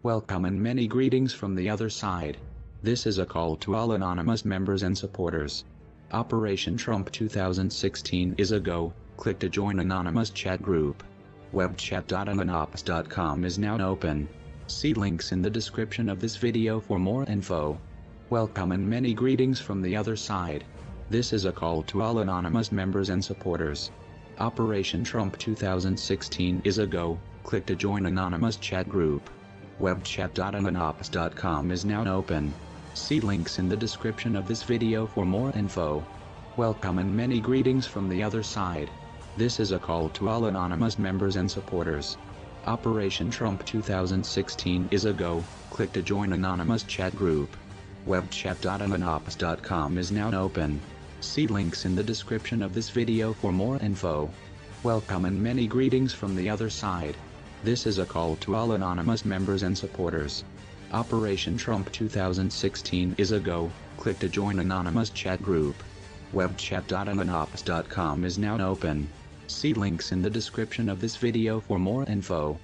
Welcome and many greetings from the other side. This is a call to all anonymous members and supporters. Operation Trump 2016 is a go. Click to join anonymous chat group. Webchat.anonymous.com is now open. See links in the description of this video for more info. Welcome and many greetings from the other side. This is a call to all anonymous members and supporters. Operation Trump 2016 is a go. Click to join anonymous chat group. Webchat.anonymous.com is now open. See links in the description of this video for more info. Welcome and many greetings from the other side. This is a call to all anonymous members and supporters. Operation Trump 2016 is a go. Click to join anonymous chat group. Webchat.anonymous.com is now open. See links in the description of this video for more info. Welcome and many greetings from the other side. This is a call to all anonymous members and supporters. Operation Trump 2016 is a go. Click to join anonymous chat group. Webchat.anonymous.com is now open. See links in the description of this video for more info.